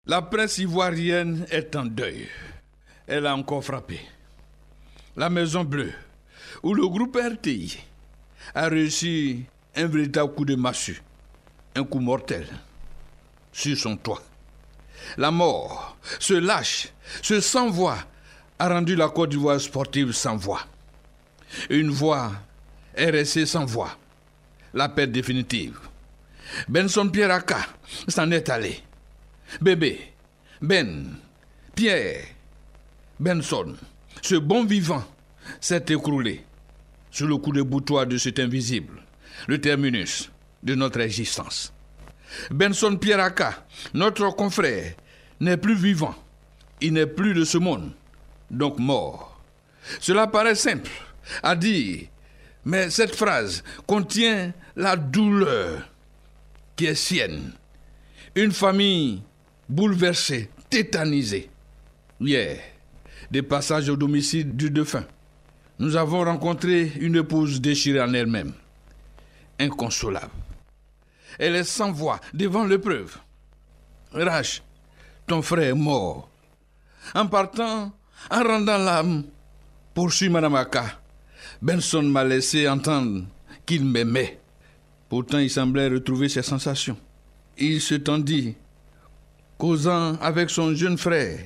La presse ivoirienne est en deuil. Elle a encore frappé. La Maison Bleue, où le groupe RTI a réussi un véritable coup de massue, un coup mortel, sur son toit. La mort, ce lâche, ce sans-voix, a rendu la Côte d'Ivoire sportive sans voix. Une voix RSC sans voix. La perte définitive. Benson Pierre Aka s'en est allé. Bébé, Ben, Pierre, Benson, ce bon vivant s'est écroulé sous le coup de boutoir de cet invisible, le terminus de notre existence. Benson Pierre Aka, notre confrère, n'est plus vivant. Il n'est plus de ce monde, donc mort. Cela paraît simple à dire, mais cette phrase contient la douleur qui est sienne. Une famille bouleversée, tétanisée. Hier, des passages au domicile du défunt. Nous avons rencontré une épouse déchirée en elle-même, inconsolable. Elle est sans voix devant l'épreuve. Rach, ton frère est mort. En partant, en rendant l'âme, poursuit Madame Aka. Benson m'a laissé entendre qu'il m'aimait. Pourtant, il semblait retrouver ses sensations. Il se tendit, causant avec son jeune frère.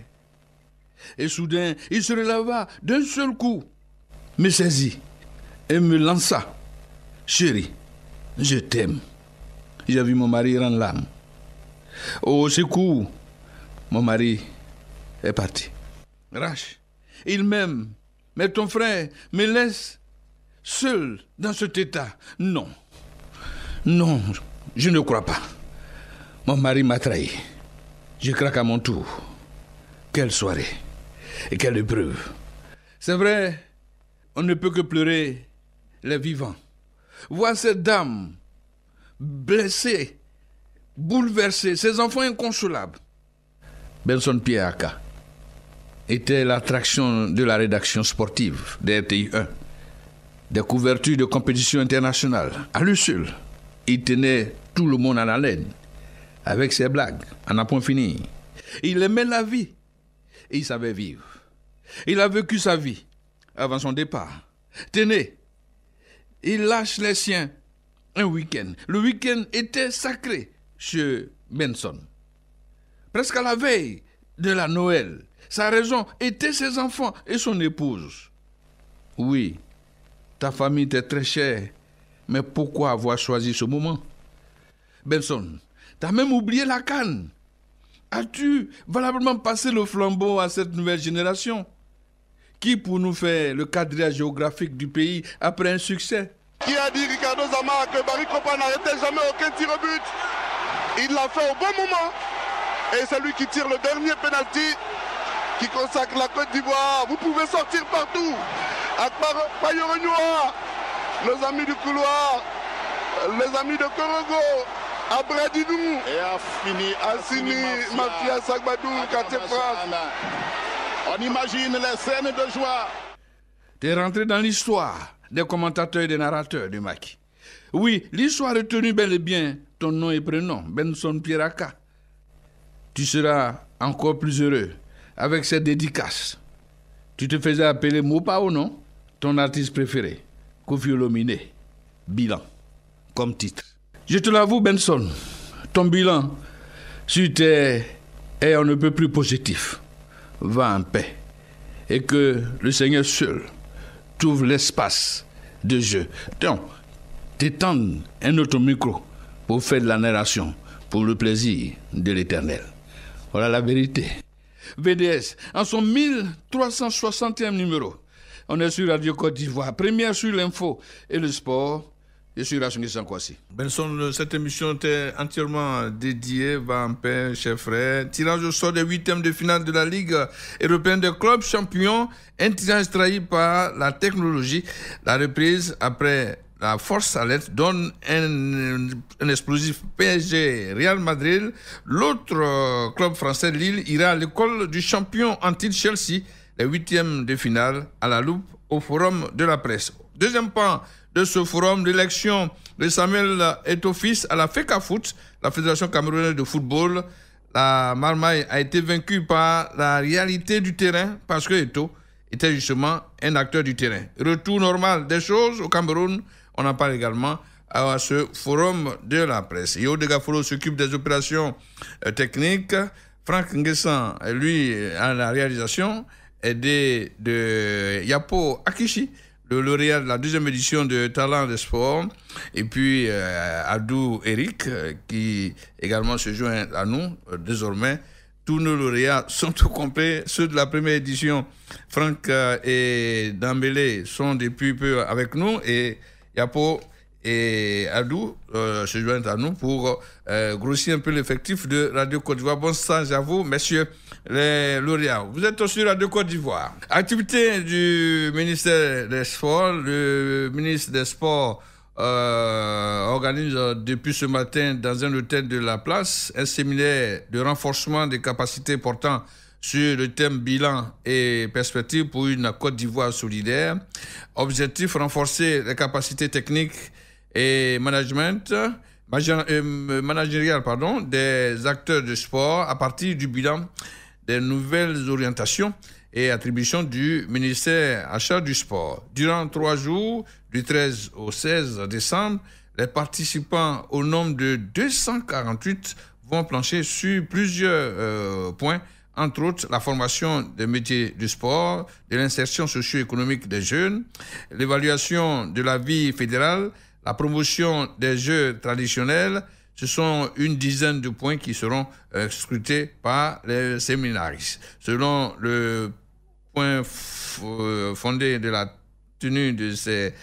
Et soudain, il se releva d'un seul coup, me saisit et me lança. Chérie, je t'aime. J'ai vu mon mari rendre l'âme. Au secours, mon mari est parti. Rach, il m'aime, mais ton frère me laisse seul dans cet état. Non, non, je ne crois pas. Mon mari m'a trahi. Je craque à mon tour. Quelle soirée et quelle épreuve. C'est vrai, on ne peut que pleurer les vivants. Voir cette dame blessée, bouleversée, ses enfants inconsolables. Benson Pierre Aka était l'attraction de la rédaction sportive de RTI 1. Des couvertures de compétition internationale. À lui seul, il tenait tout le monde en haleine. Avec ses blagues, à n'en point fini. Il aimait la vie et il savait vivre. Il a vécu sa vie avant son départ. Tenez, il lâche les siens un week-end. Le week-end était sacré chez Benson. Presque à la veille de la Noël, sa raison était ses enfants et son épouse. Oui, ta famille t'est très chère, mais pourquoi avoir choisi ce moment? Benson, t'as même oublié la CAN. As-tu valablement passé le flambeau à cette nouvelle génération? Qui pour nous faire le quadrillage géographique du pays après un succès? Qui a dit Ricardo Zama que Barry Kopa n'arrêtait jamais aucun tir au but? Il l'a fait au bon moment. Et c'est lui qui tire le dernier penalty qui consacre la Côte d'Ivoire. Vous pouvez sortir partout. Akbar Payorenyoa, nos amis du couloir, les amis de Korogo, Abradidou, et a fini Assini, Mafia Sagbadou, Quartier France. On imagine les scènes de joie. T'es rentré dans l'histoire des commentateurs et des narrateurs du Maquis. Oui, l'histoire a retenu bel et bien ton nom et prénom, Benson Pierre Aka. Tu seras encore plus heureux avec cette dédicace. Tu te faisais appeler Mopao, non? Ton artiste préféré, Koffi Olomide. Bilan, comme titre. Je te l'avoue, Benson, ton bilan sur tes est on ne peut plus positif. Va en paix. Et que le Seigneur seul t'ouvre l'espace de jeu. Donc, t'étendre un autre micro pour faire de la narration, pour le plaisir de l'Éternel. Voilà la vérité. VDS, en son 1360e numéro, on est sur Radio Côte d'Ivoire, première sur l'info et le sport. Je suis Rachel Sankwasi. Benson, cette émission était entièrement dédiée, va en paix, cher frère. Tirage au sort des 8e de finale de la Ligue européenne des clubs champions. Un tirage trahi par la technologie. La reprise après la force alerte donne un explosif PSG Real Madrid. L'autre club français, Lille, ira à l'école du champion anti Chelsea. Les 8e de finale à la loupe au forum de la presse. Deuxième pan de ce forum, l'élection de Samuel Eto'o Fils à la FECAFOOT, la Fédération camerounaise de football. la marmaille a été vaincue par la réalité du terrain parce que Eto'o était justement un acteur du terrain. Retour normal des choses au Cameroun, on en parle également à ce forum de la presse. Yo Degafolo s'occupe des opérations techniques. Franck Nguessan, lui, à la réalisation, aidé de Yapo Akishi, le lauréat de la 2e édition de Talent des Sports, et puis Abdou Eric, qui également se joint à nous désormais. Tous nos lauréats sont au complet. Ceux de la première édition, Franck et Dambélé, sont depuis peu avec nous, et Yapo et Abdou se joignent à nous pour grossir un peu l'effectif de Radio Côte d'Ivoire. Bon stage à vous, messieurs les lauréats. Vous êtes sur Radio Côte d'Ivoire. Activité du ministère des Sports. Le ministre des Sports organise depuis ce matin dans un hôtel de la place un séminaire de renforcement des capacités portant sur le thème bilan et perspectives pour une Côte d'Ivoire solidaire. Objectif, renforcer les capacités techniques et managérial des acteurs de sport à partir du bilan des nouvelles orientations et attributions du ministère en charge du sport. Durant 3 jours, du 13 au 16 décembre, les participants au nombre de 248 vont plancher sur plusieurs points, entre autres la formation des métiers du sport, de l'insertion socio-économique des jeunes, l'évaluation de la vie fédérale, la promotion des jeux traditionnels. Ce sont une dizaine de points qui seront scrutés par les séminaristes. Selon le point fondé de la tenue de ces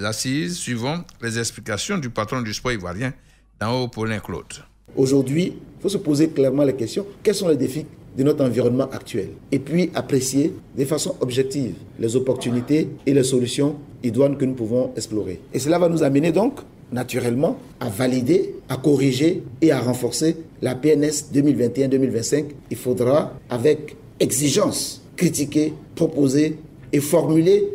assises, suivant les explications du patron du sport ivoirien, d'en haut Paulin Claude. Aujourd'hui, il faut se poser clairement la question, quels sont les défis de notre environnement actuel? Et puis apprécier de façon objective les opportunités et les solutions idoines que nous pouvons explorer. Et cela va nous amener donc, naturellement, à valider, à corriger et à renforcer la PNS 2021-2025. Il faudra, avec exigence, critiquer, proposer et formuler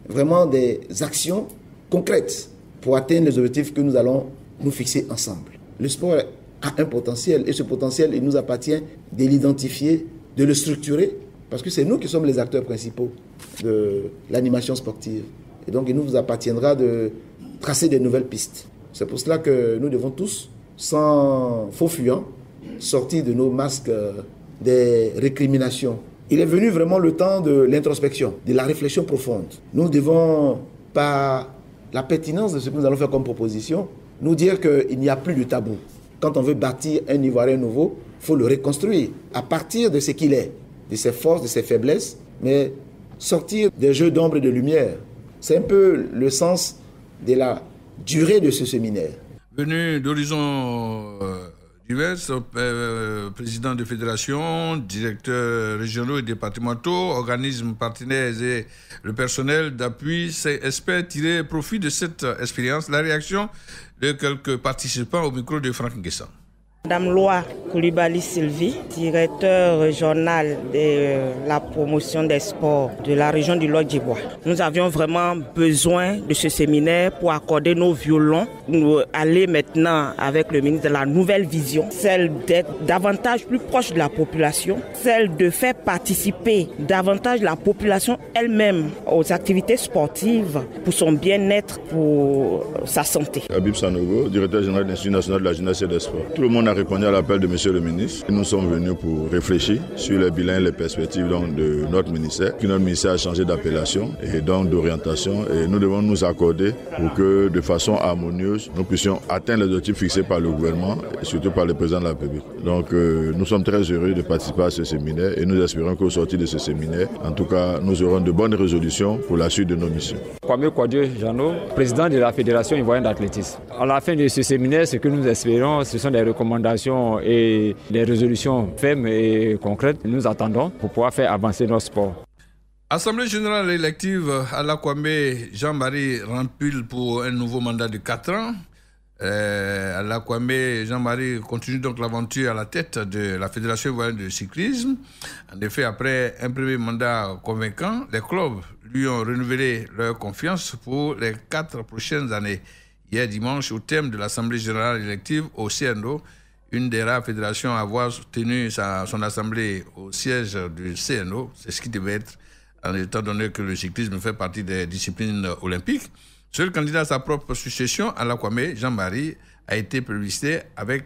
vraiment des actions concrètes pour atteindre les objectifs que nous allons nous fixer ensemble. Le sport a un potentiel et ce potentiel, il nous appartient de l'identifier, de le structurer, parce que c'est nous qui sommes les acteurs principaux de l'animation sportive. Et donc, il nous appartiendra de tracer de nouvelles pistes. C'est pour cela que nous devons tous, sans faux fuyant, sortir de nos masques des récriminations. Il est venu vraiment le temps de l'introspection, de la réflexion profonde. Nous devons, par la pertinence de ce que nous allons faire comme proposition, nous dire qu'il n'y a plus de tabou. Quand on veut bâtir un Ivoirien nouveau, il faut le reconstruire à partir de ce qu'il est, de ses forces, de ses faiblesses, mais sortir des jeux d'ombre et de lumière. C'est un peu le sens de la durée de ce séminaire. Venu d'horizons divers, président de fédération, directeurs régionaux et départementaux, organismes partenaires et le personnel d'appui espèrent tirer profit de cette expérience. La réaction de quelques participants au micro de Franck Nguessan. Madame Loa Koulibaly Sylvie, directeur régional de la promotion des sports de la région du Lot-d'Ivoire. Nous avions vraiment besoin de ce séminaire pour accorder nos violons, nous aller maintenant avec le ministre de la nouvelle vision, celle d'être davantage plus proche de la population, celle de faire participer davantage la population elle-même aux activités sportives pour son bien-être, pour sa santé. Habib Sanogo, directeur général de l'Institut national de la jeunesse et des sports. Tout le monde a répondu à l'appel de monsieur le ministre. Nous sommes venus pour réfléchir sur les bilans et les perspectives donc, de notre ministère. Puis notre ministère a changé d'appellation et donc d'orientation et nous devons nous accorder pour que de façon harmonieuse, nous puissions atteindre les objectifs fixés par le gouvernement et surtout par le président de la République. Donc nous sommes très heureux de participer à ce séminaire et nous espérons qu'au sortir de ce séminaire, en tout cas, nous aurons de bonnes résolutions pour la suite de nos missions. Kwame Kwadjo Jano, président de la Fédération ivoirienne d'athlétisme. À la fin de ce séminaire, ce que nous espérons, ce sont des recommandations et des résolutions fermes et concrètes que nous attendons pour pouvoir faire avancer notre sport. Assemblée générale élective à la Kwame Jean-Marie Rampil pour un nouveau mandat de 4 ans. À la Kwame Jean-Marie continue donc l'aventure à la tête de la Fédération ivoirienne de cyclisme. En effet, après un premier mandat convaincant, les clubs lui ont renouvelé leur confiance pour les 4 prochaines années. Hier dimanche, au thème de l'Assemblée générale élective au CNO, une des rares fédérations à avoir tenu son assemblée au siège du CNO. C'est ce qui devait être, étant donné que le cyclisme fait partie des disciplines olympiques. Seul candidat à sa propre succession, Alla Kwame, Jean-Marie, a été plébiscité avec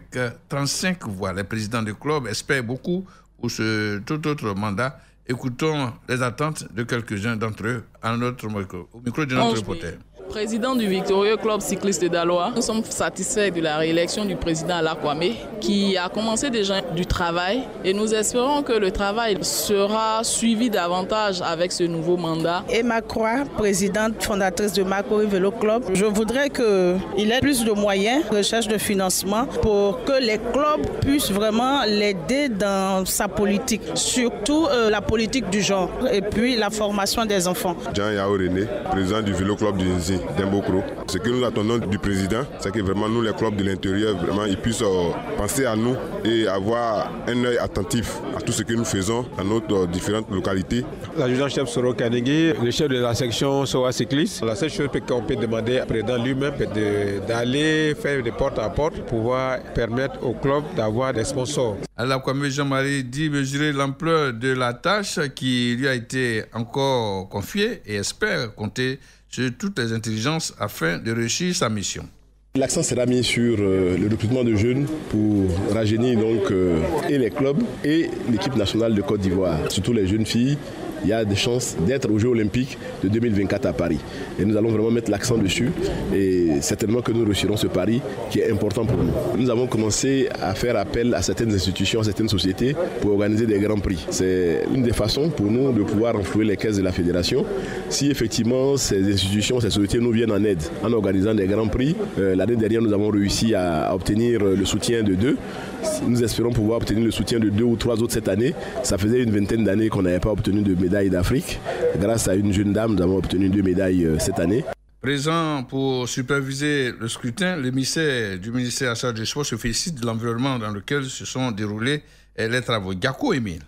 35 voix. Les présidents du club espèrent beaucoup pour ce tout autre mandat. Écoutons les attentes de quelques-uns d'entre eux au micro de notre reporter. Président du victorieux club cycliste de Daloa, nous sommes satisfaits de la réélection du président Alla Kwame qui a commencé déjà du travail et nous espérons que le travail sera suivi davantage avec ce nouveau mandat. Emma Croix, présidente fondatrice de Makori Vélo Club, je voudrais qu'il ait plus de moyens, recherche de financement pour que les clubs puissent vraiment l'aider dans sa politique, surtout la politique du genre et puis la formation des enfants. Jean Yao René, président du Vélo Club du Nzi. Ce que nous attendons du président, c'est que vraiment nous, les clubs de l'intérieur, vraiment, ils puissent penser à nous et avoir un œil attentif à tout ce que nous faisons dans nos différentes localités. L'adjudant-chef Soro Kanegi, le chef de la section Soa Cycliste, la seule chose qu'on peut demander au président lui-même, c'est d'aller faire des porte à porte pour pouvoir permettre au club d'avoir des sponsors. Alla Kwame Jean-Marie dit mesurer l'ampleur de la tâche qui lui a été encore confiée et espère compter sur toutes les intelligences afin de réussir sa mission. L'accent sera mis sur le recrutement de jeunes pour rajeunir donc, et les clubs et l'équipe nationale de Côte d'Ivoire, surtout les jeunes filles. Il y a des chances d'être aux Jeux Olympiques de 2024 à Paris. Et nous allons vraiment mettre l'accent dessus et certainement que nous réussirons ce pari qui est important pour nous. Nous avons commencé à faire appel à certaines institutions, à certaines sociétés pour organiser des grands prix. C'est une des façons pour nous de pouvoir renflouer les caisses de la fédération. Si effectivement ces institutions, ces sociétés nous viennent en aide en organisant des grands prix, l'année dernière nous avons réussi à obtenir le soutien de 2. Nous espérons pouvoir obtenir le soutien de 2 ou 3 autres cette année. Ça faisait une vingtaine d'années qu'on n'avait pas obtenu de médaille d'Afrique. Grâce à une jeune dame, nous avons obtenu 2 médailles cette année. Présent pour superviser le scrutin, l'émissaire du ministère à charge du sport se félicite de l'environnement dans lequel se sont déroulés les travaux. Gako Emile.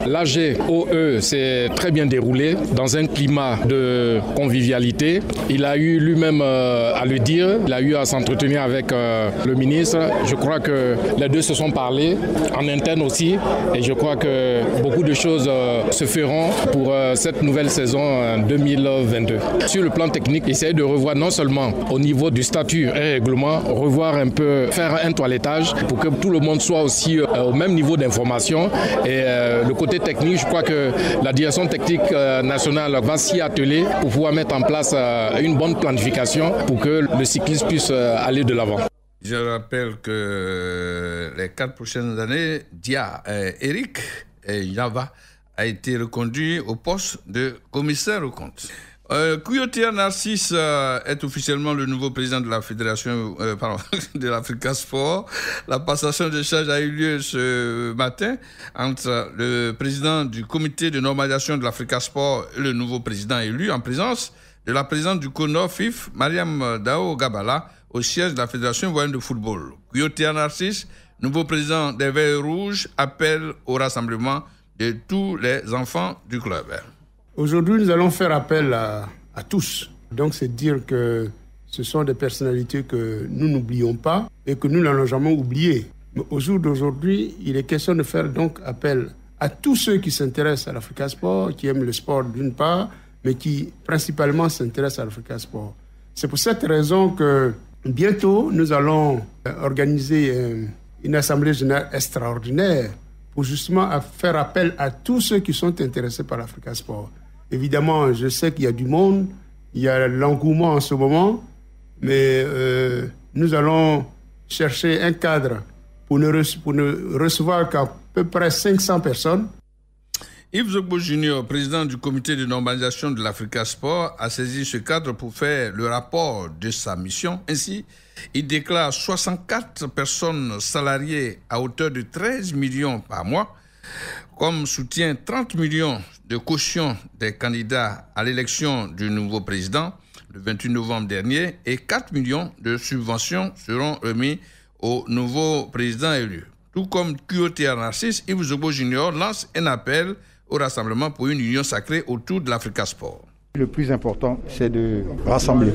L'AGOE s'est très bien déroulé dans un climat de convivialité. Il a eu lui-même à le dire, il a eu à s'entretenir avec le ministre. Je crois que les deux se sont parlé, en interne aussi, et je crois que beaucoup de choses se feront pour cette nouvelle saison 2022. Sur le plan technique, essayer de revoir non seulement au niveau du statut et règlement, revoir un peu, faire un toilettage pour que tout le monde soit aussi au même niveau d'information et le côté technique, je crois que la direction technique nationale va s'y atteler pour pouvoir mettre en place une bonne planification pour que le cyclisme puisse aller de l'avant. Je rappelle que les 4 prochaines années, Eric Yava a été reconduit au poste de commissaire aux comptes. Kouyotea Narcisse est officiellement le nouveau président de la fédération de l'Africa Sport. La passation de charge a eu lieu ce matin entre le président du comité de normalisation de l'Africa Sport et le nouveau président élu en présence de la présidente du CONOR FIF, Mariam Dao Gabala, au siège de la Fédération ivoirienne de football. Kouyotea Narcisse, nouveau président des Verts Rouges, appelle au rassemblement de tous les enfants du club. Aujourd'hui, nous allons faire appel à tous. Donc, c'est dire que ce sont des personnalités que nous n'oublions pas et que nous n'allons jamais oublier. Mais au jour d'aujourd'hui, il est question de faire donc appel à tous ceux qui s'intéressent à l'Africa Sport, qui aiment le sport d'une part, mais qui principalement s'intéressent à l'Africa Sport. C'est pour cette raison que bientôt, nous allons organiser une assemblée générale extraordinaire pour justement faire appel à tous ceux qui sont intéressés par l'Africa Sport. Évidemment, je sais qu'il y a du monde, il y a l'engouement en ce moment, mais nous allons chercher un cadre pour ne recevoir qu'à peu près 500 personnes. Yves Zogbo Junior, président du comité de normalisation de l'Africa Sport, a saisi ce cadre pour faire le rapport de sa mission. Ainsi, il déclare 64 personnes salariées à hauteur de 13 millions par mois, comme soutien 30 millions de caution des candidats à l'élection du nouveau président le 28 novembre dernier et 4 millions de subventions seront remis au nouveau président élu. Tout comme Kouyotea Narcisse, Yves Zogbo Junior lance un appel au rassemblement pour une union sacrée autour de l'Africa Sport. Le plus important, c'est de rassembler,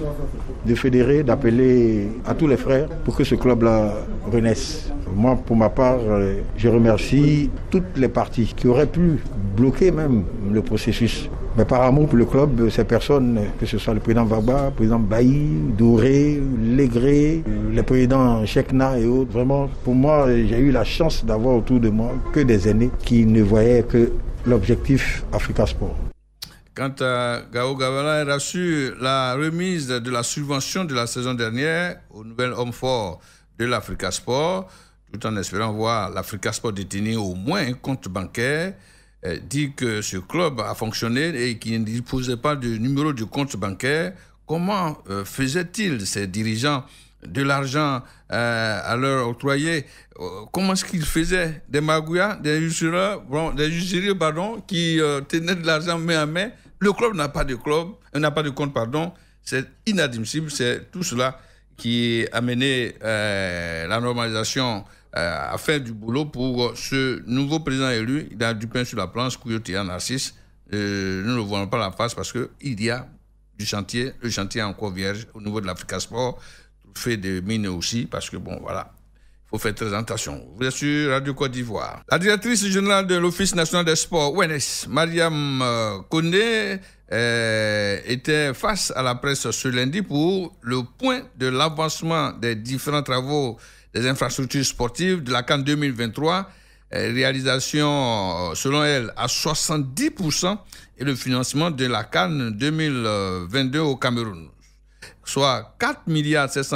de fédérer, d'appeler à tous les frères pour que ce club-là renaisse. Moi, pour ma part, je remercie toutes les parties qui auraient pu bloquer même le processus. Mais par amour pour le club, ces personnes, que ce soit le président Vagba, le président Bailly, Doré, Légré, le président Chekna et autres, vraiment, pour moi, j'ai eu la chance d'avoir autour de moi que des aînés qui ne voyaient que l'objectif Africa Sport. Quand Gao Gabala a reçu la remise de la subvention de la saison dernière au nouvel homme fort de l'Africa Sport, tout en espérant voir l'Africa Sport détenir au moins un compte bancaire, dit que ce club a fonctionné et qu'il ne disposait pas de numéro de compte bancaire. Comment faisaient-ils, ces dirigeants, de l'argent à leur octroyer? Comment est-ce qu'ils faisaient? Des magouillas, des usureurs, qui tenaient de l'argent main à main. Le club n'a pas de compte, C'est inadmissible. C'est tout cela qui a mené la normalisation à faire du boulot pour ce nouveau président élu. Il a du pain sur la planche, Kouyotia Narcisse. Nous ne voyons pas la face parce qu'il y a du chantier. Le chantier est encore vierge au niveau de l'Africa Sport. Fait des mines aussi, parce que il faut faire très attention. Vous êtes sur Radio Côte d'Ivoire. La directrice générale de l'Office national des sports, ONS, Mariam Kone, était face à la presse ce lundi pour le point de l'avancement des différents travaux des infrastructures sportives de la CAN 2023. Réalisation, selon elle, à 70% et le financement de la CAN 2022 au Cameroun. Soit 4,7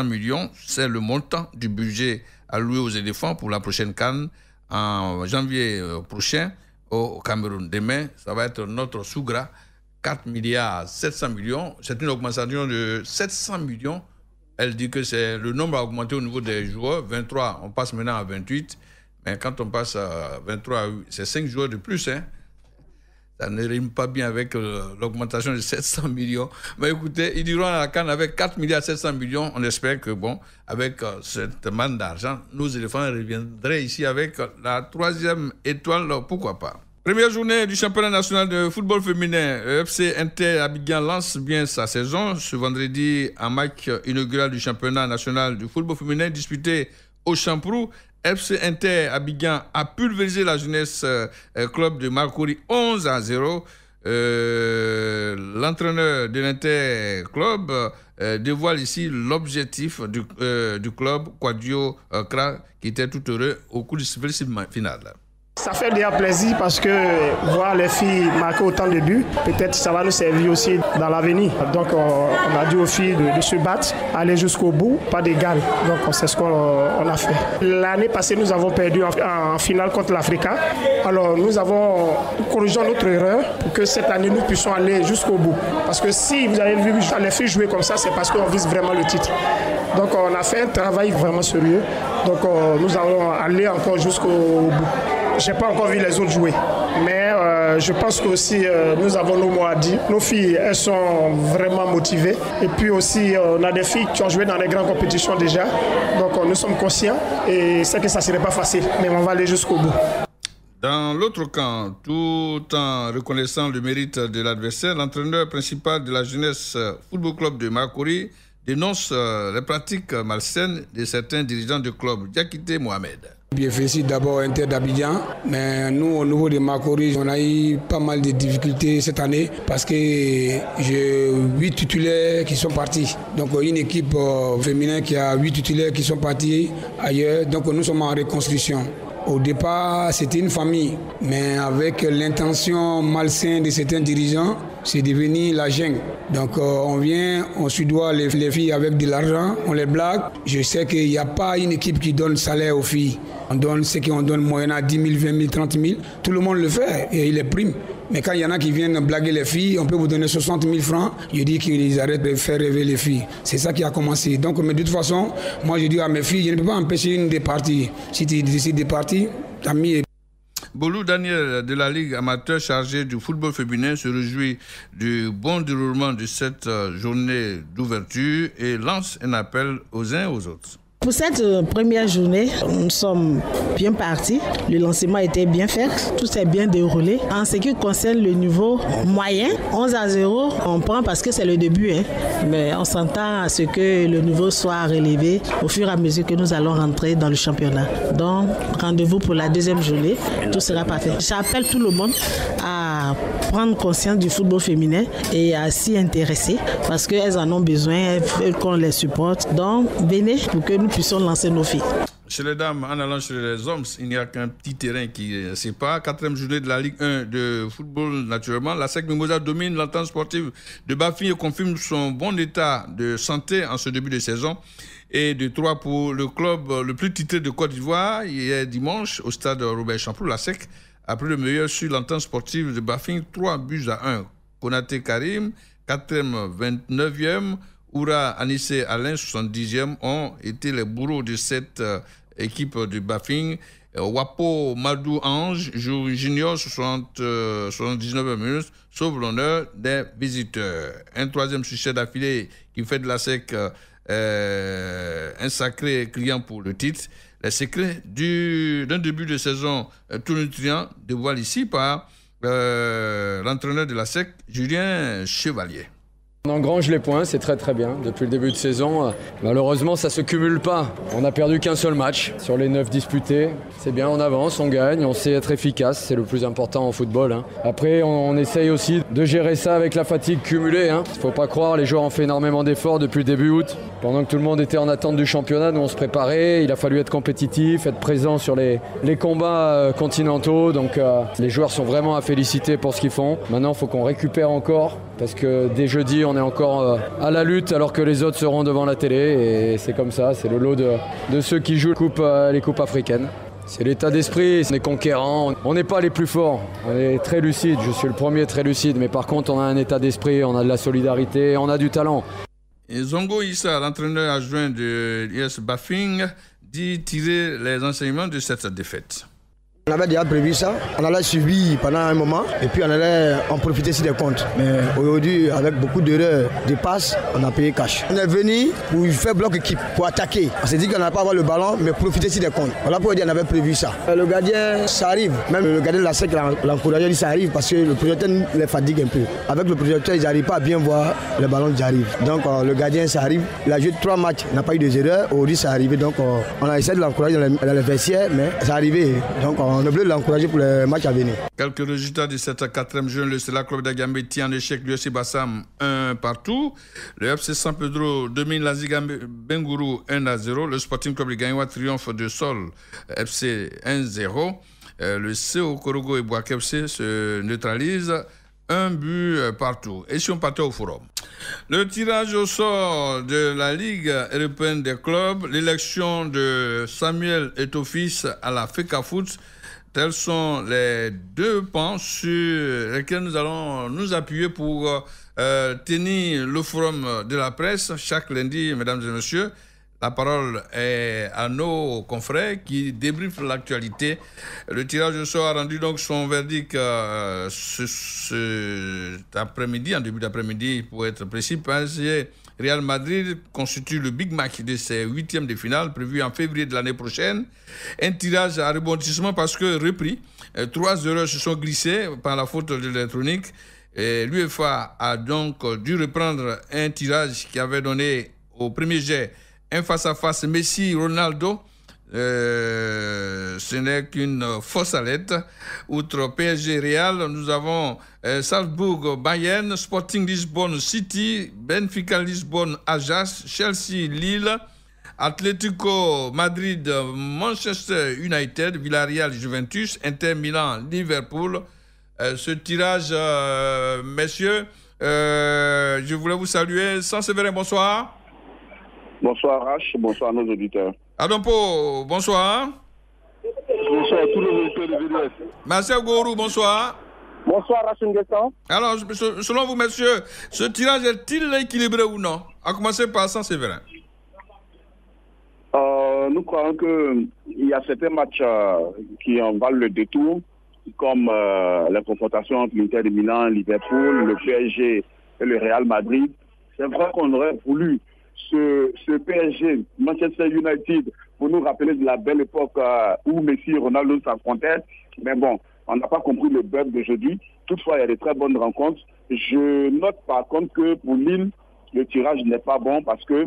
milliards, c'est le montant du budget alloué aux éléphants pour la prochaine CAN en janvier prochain au Cameroun. Demain, ça va être notre Sougra, 4,7 milliards. C'est une augmentation de 700 millions. Elle dit que c'est le nombre a augmenté au niveau des joueurs. 23, on passe maintenant à 28. Mais quand on passe à 23, c'est 5 joueurs de plus, hein. Ça ne rime pas bien avec l'augmentation de 700 millions. Mais écoutez, ils diront à la CAN avec 4,7 milliards. On espère que, avec cette manne d'argent, nos éléphants reviendraient ici avec la 3e étoile, pourquoi pas. Première journée du championnat national de football féminin. FC Inter Abidjan lance bien sa saison. Ce vendredi, un match inaugural du championnat national de football féminin disputé au Champrou. FC Inter Abidjan a pulvérisé la jeunesse club de Marcory 11-0. L'entraîneur de l'Inter Club dévoile ici l'objectif du club, Quadio Kra, qui était tout heureux au cours du final. Ça fait déjà plaisir parce que voir les filles marquer autant de buts, peut-être ça va nous servir aussi dans l'avenir. Donc on a dit aux filles de se battre, aller jusqu'au bout, pas d'égal. Donc c'est ce qu'on a fait. L'année passée, nous avons perdu en finale contre l'Africa. Alors nous avons corrigé notre erreur pour que cette année nous puissions aller jusqu'au bout. Parce que si vous avez vu les filles jouer comme ça, c'est parce qu'on vise vraiment le titre. Donc on a fait un travail vraiment sérieux. Donc nous allons aller encore jusqu'au bout. Je n'ai pas encore vu les autres jouer, mais je pense qu'aussi nous avons nos mots à dire. Nos filles, elles sont vraiment motivées. Et puis aussi, on a des filles qui ont joué dans les grandes compétitions déjà. Donc nous sommes conscients et c'est que ça ne serait pas facile, mais on va aller jusqu'au bout. Dans l'autre camp, tout en reconnaissant le mérite de l'adversaire, l'entraîneur principal de la jeunesse Football Club de Marcory dénonce les pratiques malsaines de certains dirigeants du club. Diakité Mohamed. Je félicite d'abord Inter d'Abidjan, mais nous au niveau de Marcory, on a eu pas mal de difficultés cette année parce que j'ai 8 titulaires qui sont partis. Donc une équipe féminine qui a 8 titulaires qui sont partis ailleurs, donc nous sommes en reconstruction. Au départ, c'était une famille, mais avec l'intention malsaine de certains dirigeants, c'est devenu la jungle. Donc on vient, on sudoie les filles avec de l'argent, on les blague. Je sais qu'il n'y a pas une équipe qui donne salaire aux filles. On donne ce qu'on donne moyennant 10 000, 20 000, 30 000. Tout le monde le fait et il les prime. Mais quand il y en a qui viennent blaguer les filles, on peut vous donner 60 000 francs. Je dis qu'ils arrêtent de faire rêver les filles. C'est ça qui a commencé. Donc, mais de toute façon, moi je dis à mes filles, je ne peux pas empêcher une de partir. Si tu décides de partir, t'as mis. Bolou Daniel de la Ligue amateur chargée du football féminin se réjouit du bon déroulement de cette journée d'ouverture et lance un appel aux uns et aux autres. Pour cette première journée, nous sommes bien partis. Le lancement était bien fait. Tout s'est bien déroulé. En ce qui concerne le niveau moyen, 11-0, on prend parce que c'est le début. Mais on s'entend à ce que le niveau soit relevé au fur et à mesure que nous allons rentrer dans le championnat. Donc, rendez-vous pour la deuxième journée. Tout sera parfait. J'appelle tout le monde à prendre conscience du football féminin et à s'y intéresser parce qu'elles en ont besoin, elles veulent qu'on les supporte. Donc, venez pour que nous puissions lancer nos filles. Chez les dames, en allant chez les hommes, il n'y a qu'un petit terrain qui sépare. 4e journée de la Ligue 1 de football, naturellement. La SEC Mimosa domine l'entente sportive de Bafing et confirme son bon état de santé en ce début de saison. Et de 3 pour le club le plus titré de Côte d'Ivoire. Hier dimanche, au stade Robert Champrou, la SEC a pris le meilleur sur l'entente sportive de Bafing, 3-1. Konaté Karim, 4e, 29e. Oura Anissé Alain, 70e, ont été les bourreaux de cette équipe de Bafing. Wapo Madou Ange, junior, 79e minute, sauve l'honneur des visiteurs. Un 3e succès d'affilée qui fait de la SEC un sacré client pour le titre. Les secrets d'un début de saison tonitruant dévoilés ici par l'entraîneur de la SEC, Julien Chevalier. On engrange les points, c'est très très bien. Depuis le début de saison, malheureusement ça ne se cumule pas. On n'a perdu qu'un seul match sur les 9 disputés. C'est bien, on avance, on gagne, on sait être efficace, c'est le plus important en football. Après, on essaye aussi de gérer ça avec la fatigue cumulée. Il ne faut pas croire, les joueurs ont fait énormément d'efforts depuis début août. Pendant que tout le monde était en attente du championnat, nous on se préparait. Il a fallu être compétitif, être présent sur les combats continentaux. Donc les joueurs sont vraiment à féliciter pour ce qu'ils font. Maintenant, il faut qu'on récupère encore parce que dès jeudi, on est encore à la lutte alors que les autres seront devant la télé et c'est comme ça, c'est le lot de ceux qui jouent les coupes africaines. C'est l'état d'esprit, on est conquérant, on n'est pas les plus forts, on est très lucide, je suis le premier très lucide, mais par contre on a un état d'esprit, on a de la solidarité, on a du talent. Et Zongo Issa, l'entraîneur adjoint de l'US Bafing, dit tirer les enseignements de cette défaite. On avait déjà prévu ça, on allait suivi pendant un moment et puis on allait en profiter sur des comptes. Mais aujourd'hui, avec beaucoup d'erreurs de passes, on a payé cash. On est venu pour faire bloc équipe, pour attaquer. On s'est dit qu'on n'allait pas avoir le ballon, mais profiter sur des comptes. Voilà pourquoi on avait prévu ça. Le gardien, ça arrive. Même le gardien de la SEC l'encourageait, il dit ça arrive parce que le projecteur les fatigue un peu. Avec le projecteur, ils n'arrivent pas à bien voir le ballon qui arrive. Donc le gardien, ça arrive. Il a joué 3 matchs, il n'a pas eu de erreurs. Aujourd'hui, ça arrivé. Donc on a essayé de l'encourager dans les vestiaires, mais ça arrivé. Donc on a voulu l'encourager pour les matchs à venir. Quelques résultats de cette 4e journée. Le Stella Club d'Agambe tient en échec l'UFC Bassam 1 partout. Le FC San Pedro domine la Ziga Bengourou 1-0. Le Sporting Club de Gagnoua triomphe de Sol FC 1-0. Le CO Korogo et Boak FC se neutralisent 1 but partout. Et si on partait au forum. Le tirage au sort de la Ligue européenne des clubs, l'élection de Samuel Eto'o-Fils à la FECAFOOT, tels sont les 2 pans sur lesquels nous allons nous appuyer pour tenir le forum de la presse chaque lundi, mesdames et messieurs. La parole est à nos confrères qui débriefent l'actualité. Le tirage au sort a rendu donc son verdict cet après-midi, en début d'après-midi pour être précis, parce que Real Madrid constitue le big match de ses 8e de finale prévu en février de l'année prochaine. Un tirage à rebondissement parce que repris, 3 erreurs se sont glissées par la faute de l'électronique. L'UEFA a donc dû reprendre un tirage qui avait donné au premier jet un face-à-face Messi-Ronaldo. Ce n'est qu'une fausse alerte. Outre PSG Real, nous avons Salzbourg Bayern, Sporting Lisbonne City, Benfica Lisbonne Ajax, Chelsea Lille, Atlético Madrid Manchester United, Villarreal Juventus, Inter Milan Liverpool. Ce tirage, messieurs, je voulais vous saluer. Saint-Séverin, bonsoir. Bonsoir H, bonsoir à nos auditeurs. Adompo, bonsoir. Bonsoir à tous les auditeurs de VDS. Marcel Gourou, bonsoir. Bonsoir Rachid Guestan. Alors, selon vous, messieurs, ce tirage est-il équilibré ou non? À commencer par Saint-Séverin. Nous croyons qu'il y a certains matchs qui en valent le détour, comme la confrontation entre l'Inter de Milan, Liverpool, le PSG et le Real Madrid. C'est vrai qu'on aurait voulu ce PSG, Manchester United, pour nous rappeler de la belle époque où Messi et Ronaldo s'affrontaient. Mais bon, on n'a pas compris le bug d'aujourd'hui. Toutefois, il y a de très bonnes rencontres. Je note par contre que pour Lille, le tirage n'est pas bon parce que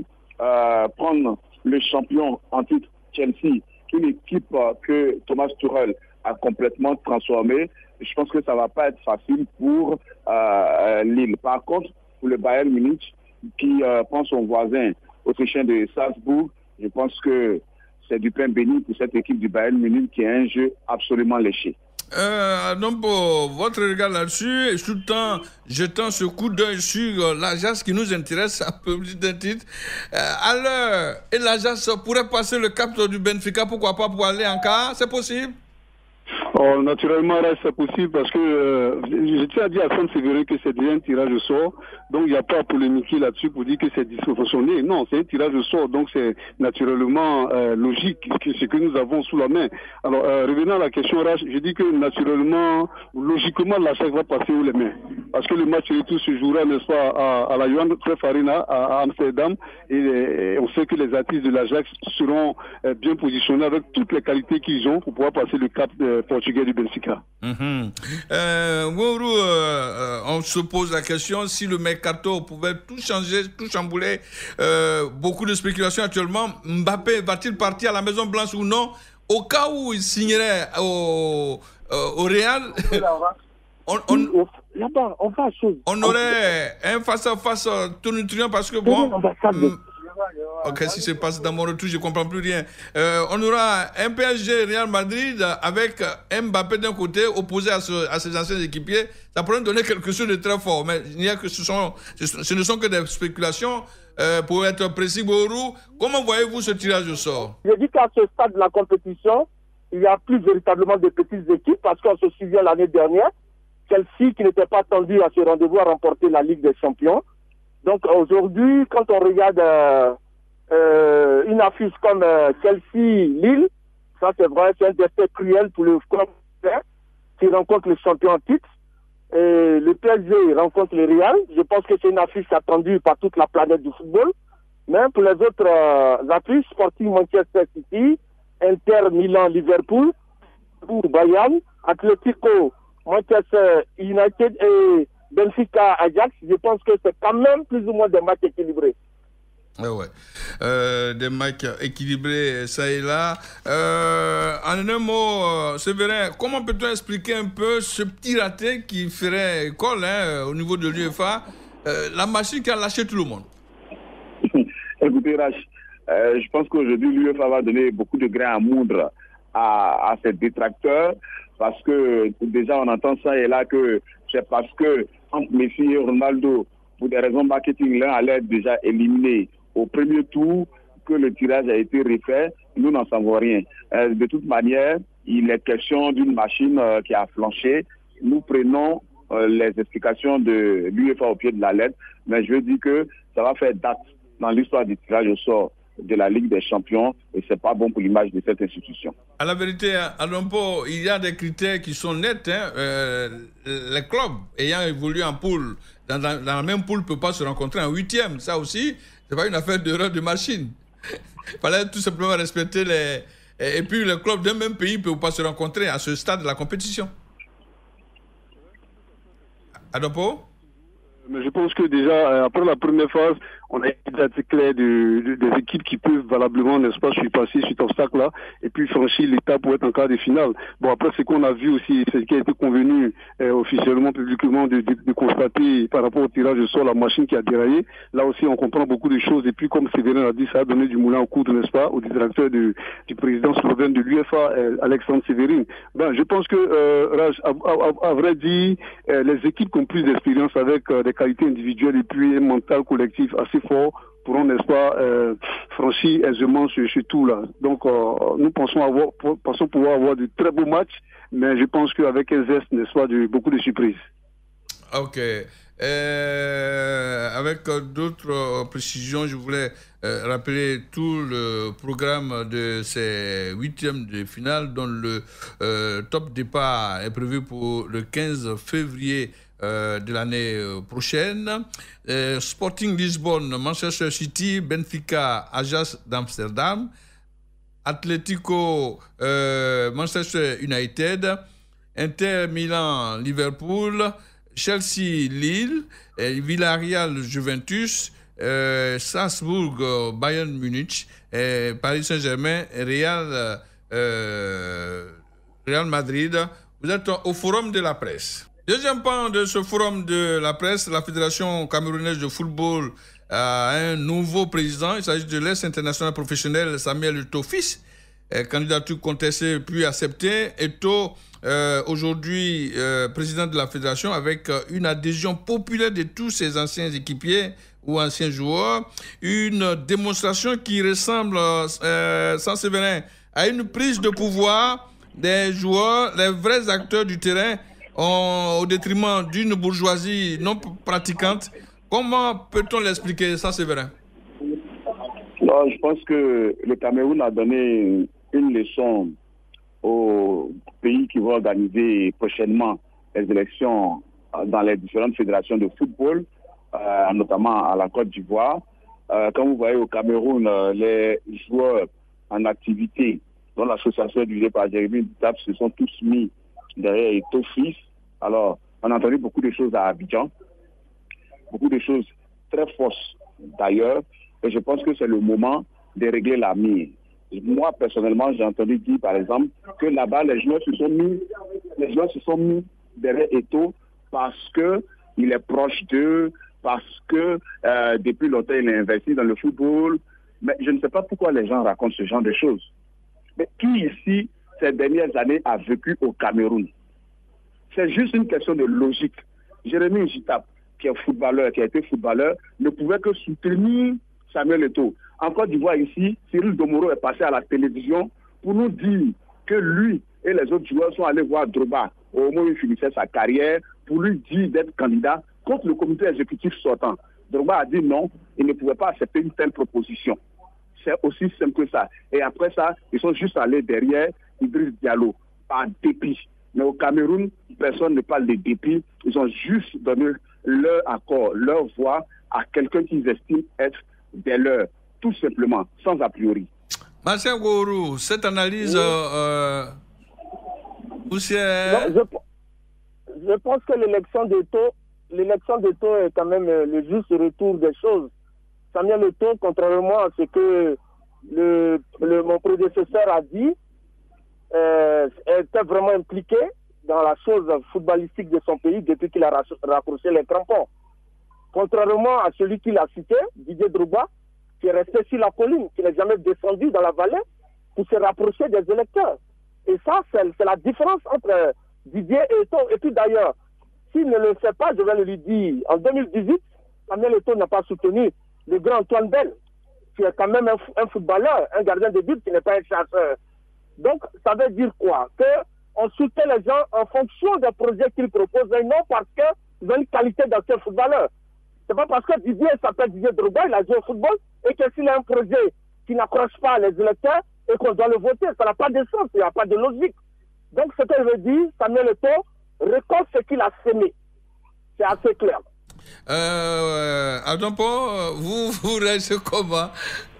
prendre le champion en titre Chelsea, une équipe que Thomas Tuchel a complètement transformée, je pense que ça ne va pas être facile pour Lille. Par contre, pour le Bayern Munich, qui prend son voisin autrichien de Salzbourg, je pense que c'est du pain béni pour cette équipe du Bayern Munich qui a un jeu absolument léché. Donc, votre regard là-dessus, et tout le temps jetant ce coup d'œil sur l'Ajax qui nous intéresse à peu plus d'un titre. Alors, et l'Ajax pourrait passer le cap du Benfica, pourquoi pas, pour aller en quart? C'est possible? Oh, naturellement, là, c'est possible parce que je tiens à dire à Saint-Séverin que c'est déjà un tirage au sort. Donc, il n'y a pas à polémiquer là-dessus pour dire que c'est dysfonctionné. Non, c'est un tirage au sort. Donc, c'est naturellement logique ce que nous avons sous la main. Alors, revenant à la question, Rach, je dis que naturellement, logiquement, l'Ajax va passer où les mains. Parce que le match retour se jouera, n'est-ce pas, à la Johan Cruyff Arena, à Amsterdam. Et on sait que les artistes de l'Ajax seront bien positionnés avec toutes les qualités qu'ils ont pour pouvoir passer le cap portugais du Benfica. On se pose la question si le mercato pouvait tout changer, tout chambouler. Beaucoup de spéculations actuellement. Mbappé va-t-il partir à la Maison Blanche ou non? Au cas où il signerait au Real, on aurait un face-à-face tonitruant parce que bon. Qu'est-ce qui se passe dans mon retour? Je ne comprends plus rien. On aura un PSG Real Madrid avec Mbappé d'un côté opposé à ses anciens équipiers. Ça pourrait donner quelque chose de très fort. Mais il n'y a que ce ne sont que des spéculations. Pour être précis, Borou, comment voyez-vous ce tirage au sort? Je dis qu'à ce stade de la compétition, il n'y a plus véritablement de petites équipes parce qu'on se souvient l'année dernière, Chelsea qui n'était pas attendu à ce rendez-vous a remporté la Ligue des Champions. Donc aujourd'hui, quand on regarde une affiche comme Chelsea-Lille, ça c'est vrai, c'est un destin cruel pour le club qui rencontre le champion en titre. Et le PSG rencontre le Real. Je pense que c'est une affiche attendue par toute la planète du football. Mais pour les autres affiches, Sporting Manchester City, Inter Milan Liverpool, Bayern, Atlético Manchester United et Benfica Ajax, je pense que c'est quand même plus ou moins des matchs équilibrés. Des matchs équilibrés, ça et là. En un mot, Séverin, comment peut-on expliquer un peu ce petit raté qui ferait école au niveau de l'UEFA, la machine qui a lâché tout le monde? Écoutez, Rach, je pense qu'aujourd'hui, l'UEFA va donner beaucoup de grains à moudre à ses détracteurs, parce que déjà on entend ça et là que c'est parce que entre Messi et Ronaldo, pour des raisons marketing, l'un allait être déjà éliminé au premier tour, que le tirage a été refait. Nous n'en savons rien. De toute manière, il est question d'une machine qui a flanché. Nous prenons les explications de l'UEFA au pied de la lettre, mais je veux dire que ça va faire date dans l'histoire du tirage au sort de la Ligue des Champions et c'est pas bon pour l'image de cette institution. À la vérité, à Lompo, il y a des critères qui sont nets. Les clubs ayant évolué en poule, dans la même poule, ne peuvent pas se rencontrer en huitième. Ça aussi, c'est pas une affaire d'erreur de machine. Il fallait tout simplement respecter les... Et puis les clubs d'un même pays ne peuvent pas se rencontrer à ce stade de la compétition. À Lompo? Mais je pense que déjà, après la première phase, on a été assez clair des équipes qui peuvent valablement, n'est-ce pas, passer cet obstacle-là et puis franchir l'étape pour être en quart de finale. Bon, après, ce qu'on a vu aussi, c'est ce qui a été convenu officiellement, publiquement, de constater par rapport au tirage de sort, la machine qui a déraillé. Là aussi, on comprend beaucoup de choses. Et puis, comme Séverin a dit, ça a donné du moulin en coudre, n'est-ce pas, au directeur du président slovène de l'UEFA, Alexandre Severin. Ben, je pense que, Raj, à vrai dire, les équipes qui ont plus d'expérience avec des qualités individuelles et puis un mental collectif assez fort pourront, n'est-ce pas, franchir aisément sur tout là. Donc, nous pensons pouvoir avoir de très beaux matchs, mais je pense qu'avec un zeste, n'est-ce pas, beaucoup de surprises. Ok. Avec d'autres précisions, je voulais rappeler tout le programme de ces huitièmes de finale, dont le top départ est prévu pour le 15 février de l'année prochaine. Sporting Lisbonne, Manchester City, Benfica, Ajax d'Amsterdam, Atlético, Manchester United, Inter Milan, Liverpool, Chelsea, Lille, Villarreal, Juventus, Strasbourg, Bayern Munich, Paris Saint-Germain, Real Madrid. Vous êtes au forum de la presse. Deuxième pan de ce forum de la presse, la Fédération camerounaise de football a un nouveau président. Il s'agit de l'ex-international professionnel Samuel Eto'o fils. Candidature contestée puis acceptée. Eto'o, aujourd'hui président de la fédération, avec une adhésion populaire de tous ses anciens équipiers ou anciens joueurs. Une démonstration qui ressemble, sans Séverin, à une prise de pouvoir des joueurs, les vrais acteurs du terrain, au détriment d'une bourgeoisie non pratiquante. Comment peut-on l'expliquer, sans Séverin? Non, je pense que le Cameroun a donné une leçon aux pays qui vont organiser prochainement les élections dans les différentes fédérations de football, notamment à la Côte d'Ivoire. Comme vous voyez au Cameroun, les joueurs en activité, dont l'association dirigée par Jérémy Ditap, se sont tous mis derrière Eto'o fils. Alors, on a entendu beaucoup de choses à Abidjan, beaucoup de choses très fausses d'ailleurs, et je pense que c'est le moment de régler la mire. Moi, personnellement, j'ai entendu dire, par exemple, que là-bas, les joueurs se sont mis derrière Eto'o parce qu'il est proche d'eux, parce que depuis longtemps, il est investi dans le football. Mais je ne sais pas pourquoi les gens racontent ce genre de choses. Mais qui ici, ces dernières années, a vécu au Cameroun? C'est juste une question de logique. Jérémy Ditap, qui est footballeur, qui a été footballeur, ne pouvait que soutenir Samuel Eto'o. En Côte d'Ivoire ici, Cyril Domoro est passé à la télévision pour nous dire que lui et les autres joueurs sont allés voir Drogba au moment où il finissait sa carrière pour lui dire d'être candidat contre le comité exécutif sortant. Drogba a dit non, il ne pouvait pas accepter une telle proposition. C'est aussi simple que ça. Et après ça, ils sont juste allés derrière Idriss Diallo, par dépit. Mais au Cameroun, personne ne parle de dépit. Ils ont juste donné leur accord, leur voix à quelqu'un qu'ils estiment être des leurs, tout simplement, sans a priori. Marcel Gourou, cette analyse, je pense que l'élection d'Eto'o est quand même le juste retour des choses. Samuel Eto'o, contrairement à ce que mon prédécesseur a dit, était vraiment impliqué dans la chose footballistique de son pays depuis qu'il a raccroché les crampons. Contrairement à celui qu'il a cité, Didier Drogba, qui est resté sur la colline, qui n'est jamais descendu dans la vallée pour se rapprocher des électeurs. Et ça, c'est la différence entre Didier et Eto'o. Et puis d'ailleurs, s'il ne le fait pas, je vais lui dire, en 2018, Samuel Eto'o n'a pas soutenu le grand Antoine Bell, qui est quand même un footballeur, un gardien de but qui n'est pas un chasseur. Donc, ça veut dire quoi? Qu'on soutient les gens en fonction des projets qu'ils proposent, et non parce qu'ils ont une qualité d'ancien footballeur. C'est pas parce que Didier s'appelle Didier Drogba, il a joué au football, et que s'il a un projet qui n'accroche pas les électeurs, et qu'on doit le voter, ça n'a pas de sens, il n'y a pas de logique. Donc, ce qu'elle veut dire, Samuel Eto'o récolte ce qu'il a semé. C'est assez clair. Adampo, vous réagissez comment?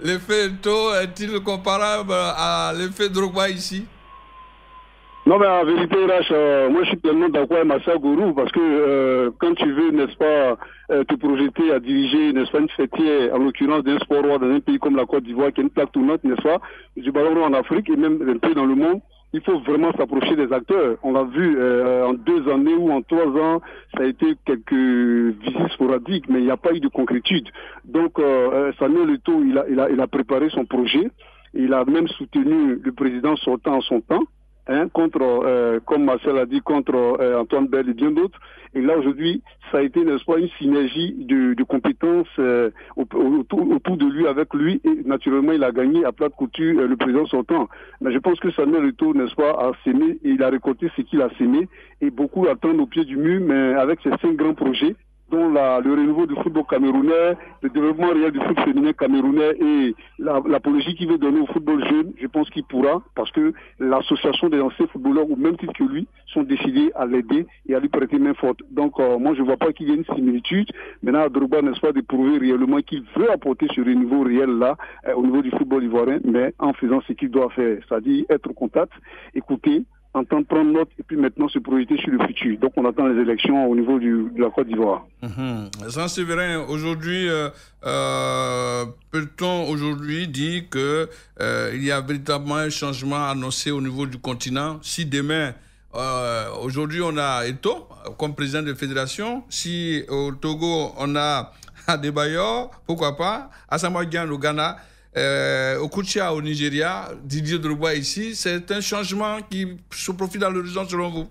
L'effet Eto'o est-il comparable à l'effet Drogba ici? Non, mais en vérité, Rach, moi je suis tellement d'accord avec Marcel Gourou parce que quand tu veux, n'est-ce pas, te projeter à diriger, n'est-ce pas, une fêtière, en l'occurrence d'un sport roi dans un pays comme la Côte d'Ivoire, qui est une plaque tournante, n'est-ce pas, du ballon roi en Afrique et même un peu dans le monde, il faut vraiment s'approcher des acteurs. On l'a vu en 2 années ou en 3 ans, ça a été quelques visites sporadiques, mais il n'y a pas eu de concrétude. Donc, Samuel Eto'o, il a préparé son projet, il a même soutenu le président sortant en son temps. Contre, comme Marcel a dit, contre Antoine Bell et bien d'autres. Et là, aujourd'hui, ça a été, n'est-ce pas, une synergie de compétences autour de lui, avec lui. Et naturellement, il a gagné à plat de couture le président sortant. Mais je pense que Samuel Eto'o, n'est-ce pas, a sémé et il a récolté ce qu'il a sémé. Et beaucoup attendent au pied du mur, mais avec ces 5 grands projets, dont le renouveau du football camerounais, le développement réel du foot féminin camerounais et l'apologie qu'il veut donner au football jeune, je pense qu'il pourra, parce que l'association des anciens footballeurs, au même titre que lui, sont décidés à l'aider et à lui prêter main forte. Donc moi je ne vois pas qu'il y ait une similitude. Maintenant à Drogba, n'est-ce pas, de prouver réellement qu'il veut apporter ce renouveau réel-là au niveau du football ivoirien, mais en faisant ce qu'il doit faire, c'est-à-dire être au contact, écouter, entendre, prendre note et puis maintenant se projeter sur le futur. Donc on attend les élections au niveau de la Côte d'Ivoire. Jean-Séverin, aujourd'hui, peut-on aujourd'hui dire qu'il y a véritablement un changement annoncé au niveau du continent? Si demain, aujourd'hui on a Eto'o comme président de fédération, si au Togo on a Adebayor, pourquoi pas, Asamoah Gyan au Ghana, Okocha au Nigeria, Didier Drogba ici, c'est un changement qui se profile dans l'horizon selon vous?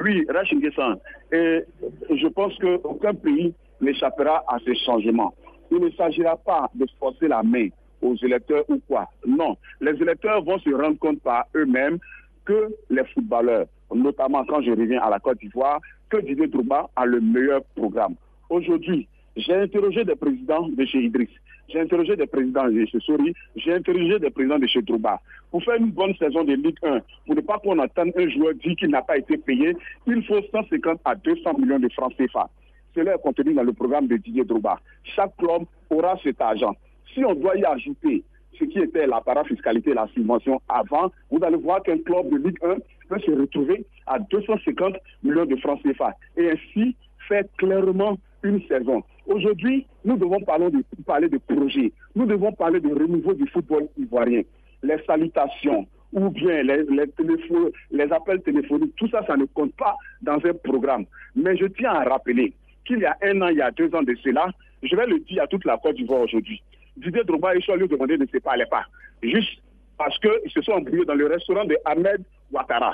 Oui, Rachid Guessan, et je pense qu'aucun pays n'échappera à ce changement. Il ne s'agira pas de forcer la main aux électeurs ou quoi. Non, les électeurs vont se rendre compte par eux-mêmes que les footballeurs, notamment quand je reviens à la Côte d'Ivoire, que Didier Drogba a le meilleur programme. Aujourd'hui, j'ai interrogé des présidents de chez Idriss, j'ai interrogé des présidents de chez Sori, j'ai interrogé des présidents de chez Drogba. Pour faire une bonne saison de Ligue 1, pour ne pas qu'on entende un joueur dire qu'il n'a pas été payé, il faut 150 à 200 millions de francs CFA. Cela est contenu dans le programme de Didier Drogba. Chaque club aura cet argent. Si on doit y ajouter ce qui était la parafiscalité, la subvention avant, vous allez voir qu'un club de Ligue 1 peut se retrouver à 250 millions de francs CFA. Et ainsi faire clairement une saison. Aujourd'hui, nous devons parler de projets. Nous devons parler de renouveau du football ivoirien. Les salutations ou bien les appels téléphoniques, tout ça, ça ne compte pas dans un programme. Mais je tiens à rappeler qu'il y a 1 an, il y a 2 ans de cela, je vais le dire à toute la Côte d'Ivoire aujourd'hui, Didier Drogba et Charles lui demandaient de ne se parler pas. Juste parce qu'ils se sont embrouillés dans le restaurant de Ahmed Ouattara.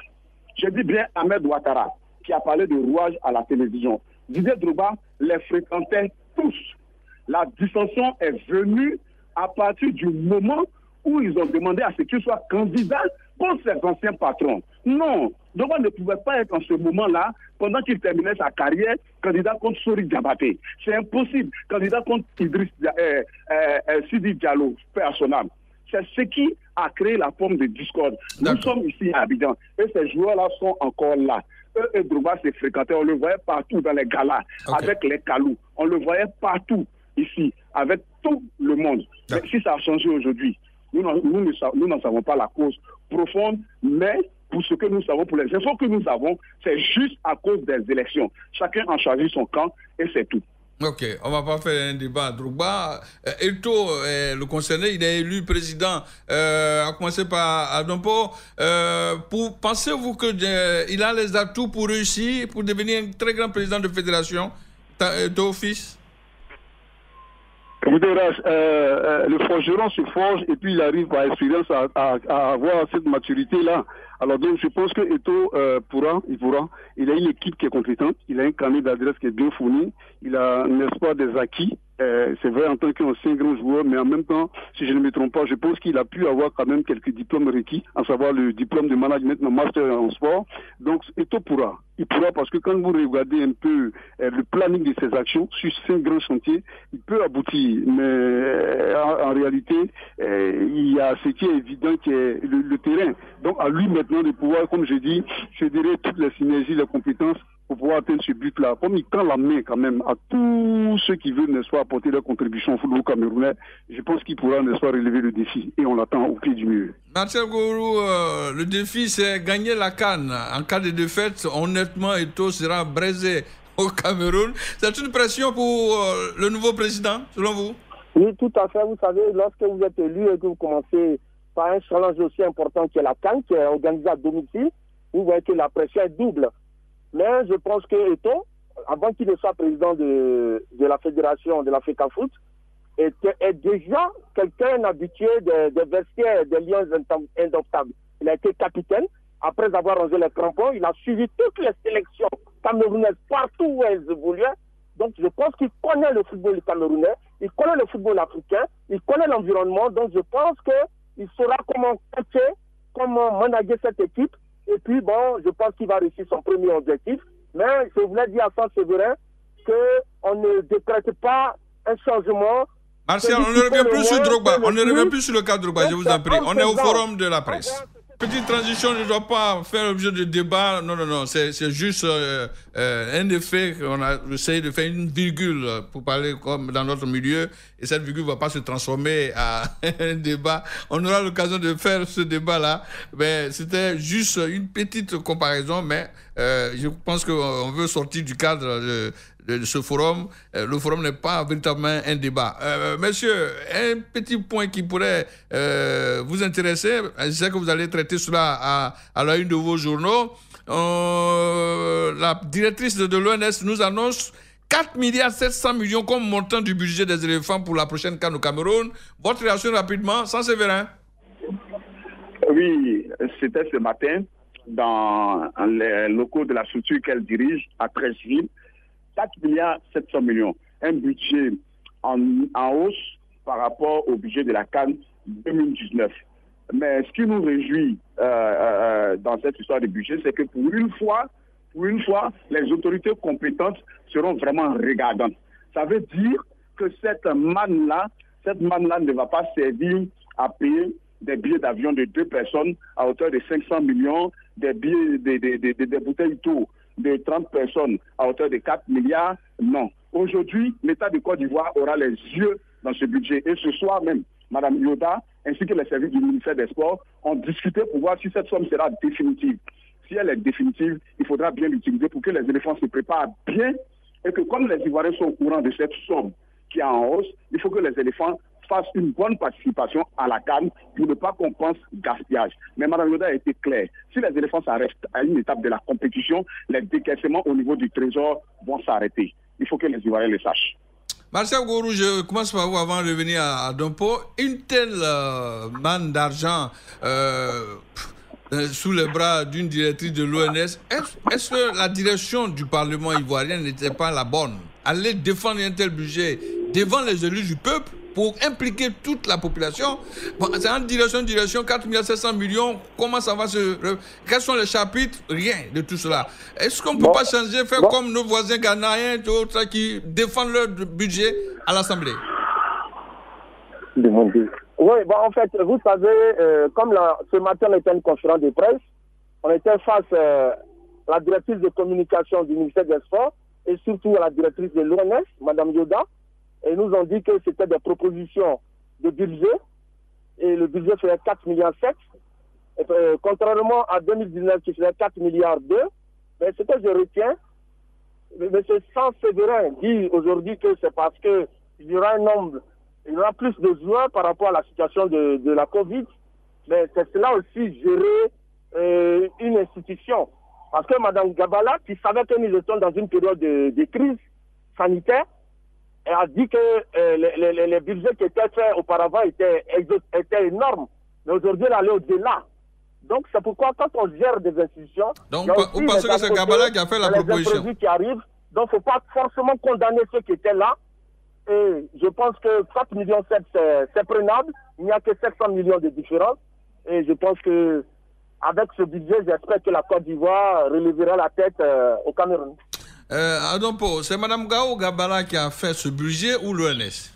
Je dis bien Ahmed Ouattara, qui a parlé de rouage à la télévision. Didier Drogba les fréquentait tous. La dissension est venue à partir du moment où ils ont demandé à ce qu'il soit candidat contre ses anciens patrons. Non, Drogba ne pouvait pas être en ce moment-là, pendant qu'il terminait sa carrière, candidat contre Sori Diabaté. C'est impossible. Candidat contre Sidi Diallo, personnel. C'est ce qui a créé la forme de discorde. Nous sommes ici à Abidjan et ces joueurs-là sont encore là. Eux et Drogba se fréquentaient, on le voyait partout dans les galas, avec les calous. On le voyait partout ici, avec tout le monde. Mais si ça a changé aujourd'hui, nous n'en savons pas la cause profonde, mais pour ce que nous savons, pour les infos que nous avons, c'est juste à cause des élections. Chacun a choisi son camp et c'est tout. Ok, on ne va pas faire un débat. Drogba, Eto'o, le concerné, il est élu président, à commencer par Adompo. Pensez-vous qu'il a les atouts pour réussir, pour devenir un très grand président de fédération, Eto'o fils? Écoutez, le forgeron se forge et puis il arrive par expérience à avoir cette maturité-là. Alors donc je pense que Eto'o pourra. Il a une équipe qui est compétente, il a un carnet d'adresse qui est bien fourni, il a, n'est-ce pas, des acquis. C'est vrai en tant qu'ancien grand joueur, mais en même temps, si je ne me trompe pas, je pense qu'il a pu avoir quand même quelques diplômes requis, à savoir le diplôme de management, le master en sport. Donc Eto'o pourra. Il pourra parce que quand vous regardez un peu le planning de ses actions sur 5 grands chantiers, il peut aboutir. Mais en réalité, il y a ce qui est évident qui est le terrain. Donc à lui maintenant de pouvoir, comme je dis, fédérer toutes les synergies, les compétences pour pouvoir atteindre ce but-là. Comme il tend la main quand même à tous ceux qui veulent, n'est-ce pas, apporter leur contribution au football camerounais, je pense qu'il pourra, n'est-ce pas, relever le défi. Et on l'attend au pied du mur. Marcel Gourou, le défi, c'est gagner la CAN. En cas de défaite, honnêtement, Eto'o sera braisé au Cameroun. C'est une pression pour le nouveau président, selon vous? Oui, tout à fait. Vous savez, lorsque vous êtes élu et que vous commencez par un challenge aussi important qui est la CAN, qui est organisée à domicile, vous voyez que la pression est double. Mais je pense que Eto'o, avant qu'il ne soit président de la fédération de la FECAFOOT, est déjà quelqu'un habitué des vestiaires, des liens indomptables. Il a été capitaine. Après avoir rangé les crampons, il a suivi toutes les sélections camerounaises partout où elles évoluaient. Donc je pense qu'il connaît le football camerounais, il connaît le football africain, il connaît l'environnement. Donc je pense qu'il saura comment coacher, comment manager cette équipe. Et puis bon, je pense qu'il va réussir son premier objectif. Mais je voulais dire à Jean-Séverin qu'on ne décrète pas un changement. Martial, on ne revient plus sur Drogba. On ne revient plus sur le cas de Drogba, je vous en prie. On est au forum de la presse. Petite transition ne doit pas faire l'objet de débat. Non, non, non. C'est juste un effet qu'on a essayé de faire une virgule pour parler comme dans notre milieu. Et cette virgule ne va pas se transformer à un débat. On aura l'occasion de faire ce débat-là. Mais c'était juste une petite comparaison. Mais je pense qu'on veut sortir du cadre de ce forum. Le forum n'est pas véritablement un débat. Monsieur, un petit point qui pourrait vous intéresser, je sais que vous allez traiter cela à la une de vos journaux. La directrice de l'ONS nous annonce 4,7 milliards comme montant du budget des éléphants pour la prochaine CAN au Cameroun. Votre réaction rapidement, sans Séverin? Oui, c'était ce matin dans les locaux de la structure qu'elle dirige à Treichville. 4,7 milliards. Un budget en hausse par rapport au budget de la CAN 2019. Mais ce qui nous réjouit dans cette histoire de budget, c'est que pour une fois, les autorités compétentes seront vraiment regardantes. Ça veut dire que cette manne-là ne va pas servir à payer des billets d'avion de 2 personnes à hauteur de 500 millions, des billets, des bouteilles d'eau de 30 personnes à hauteur de 4 milliards, non. Aujourd'hui, l'État de Côte d'Ivoire aura les yeux dans ce budget. Et ce soir même, Mme Yoda, ainsi que les services du ministère des Sports, ont discuté pour voir si cette somme sera définitive. Si elle est définitive, il faudra bien l'utiliser pour que les éléphants se préparent bien et que comme les Ivoiriens sont au courant de cette somme qui est en hausse, il faut que les éléphants fassent une bonne participation à la CAN pour ne pas qu'on pense gaspillage. Mais Mme Yoda a été claire. Si les éléphants s'arrêtent à une étape de la compétition, les décaissements au niveau du trésor vont s'arrêter. Il faut que les Ivoiriens le sachent. Martial Gourou, je commence par vous avant de revenir à Dompo. Une telle manne d'argent sous les bras d'une directrice de l'ONS, est-ce que la direction du Parlement ivoirien n'était pas la bonne? Aller défendre un tel budget devant les élus du peuple pour impliquer toute la population. Bon, c'est en direction, 4,7 millions. Comment ça va Quels sont les chapitres? Rien de tout cela. Est-ce qu'on ne peut pas changer, faire comme nos voisins ghanéens, d'autres qui défendent leur budget à l'Assemblée? Oui, en fait, vous savez, comme ce matin on était une conférence de presse, on était face à la directrice de communication du ministère des Sports et surtout à la directrice de l'ONS, Mme Yoda. Et nous ont dit que c'était des propositions de budget et le budget faisait 4,7 milliards. Contrairement à 2019 qui faisait 4,2 milliards, mais ce que je retiens, M. Séverin dit aujourd'hui que c'est parce qu'il y aura il y aura plus de besoins par rapport à la situation de la Covid, mais c'est cela aussi gérer une institution. Parce que Mme Gabala, qui savait que nous étions dans une période de crise sanitaire, elle a dit que les budgets qui étaient faits auparavant étaient énormes. Mais aujourd'hui, elle allait au-delà. Donc, c'est pourquoi quand on gère des institutions... Donc, vous pensez que c'est Gabala qui a fait la proposition? Qui arrivent, donc il ne faut pas forcément condamner ceux qui étaient là. Et je pense que 4,7 millions, c'est prenable. Il n'y a que 700 millions de différence. Et je pense que avec ce budget, j'espère que la Côte d'Ivoire relèvera la tête au Cameroun. Adompo, c'est Mme Gao Gabala qui a fait ce budget ou l'ONS?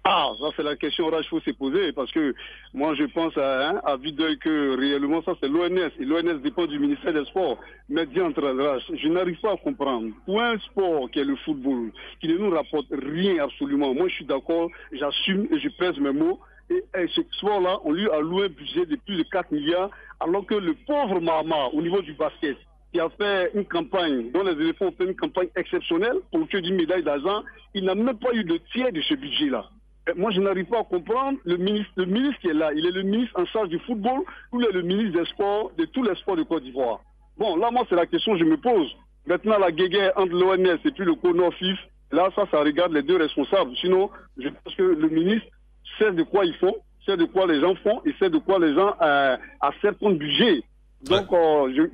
Ah, ça c'est la question qu'il faut se poser parce que moi je pense à vue d'œil que réellement ça c'est l'ONS et l'ONS dépend du ministère des Sports. Mais d'entrée, je n'arrive pas à comprendre. Pour un sport qui est le football, qui ne nous rapporte rien absolument, moi je suis d'accord, j'assume et je pèse mes mots. Et ce sport-là, on lui a loué un budget de plus de 4 milliards alors que le pauvre Mahama au niveau du basket, qui a fait une campagne, dont les éléphants ont fait une campagne exceptionnelle pour que d'une médaille d'argent, il n'a même pas eu de tiers de ce budget-là. Moi, je n'arrive pas à comprendre le ministre qui est là. Il est le ministre en charge du football ou il est le ministre des sports, de tous les sports de Côte d'Ivoire. Bon, là, moi, c'est la question que je me pose. Maintenant, la guéguerre entre l'ONS et puis le CONOFIF, là, ça regarde les deux responsables. Sinon, je pense que le ministre sait de quoi ils font, sait de quoi les gens font et sait de quoi les gens acceptent comme budget. Donc,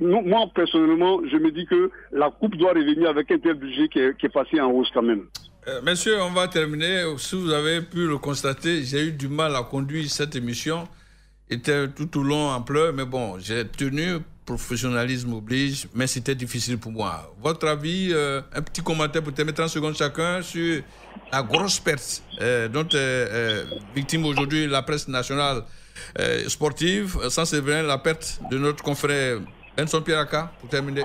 moi, personnellement, je me dis que la Coupe doit revenir avec un tel budget qui est passé en hausse quand même. Messieurs, on va terminer. Si vous avez pu le constater, j'ai eu du mal à conduire cette émission. Était tout au long en pleurs, mais bon, j'ai tenu professionnalisme oblige, mais c'était difficile pour moi. Votre avis, un petit commentaire pour terminer 30 secondes chacun sur la grosse perte dont est victime aujourd'hui la presse nationale sportive, sans Séverin, la perte de notre confrère Benson Pierre Aka, pour terminer.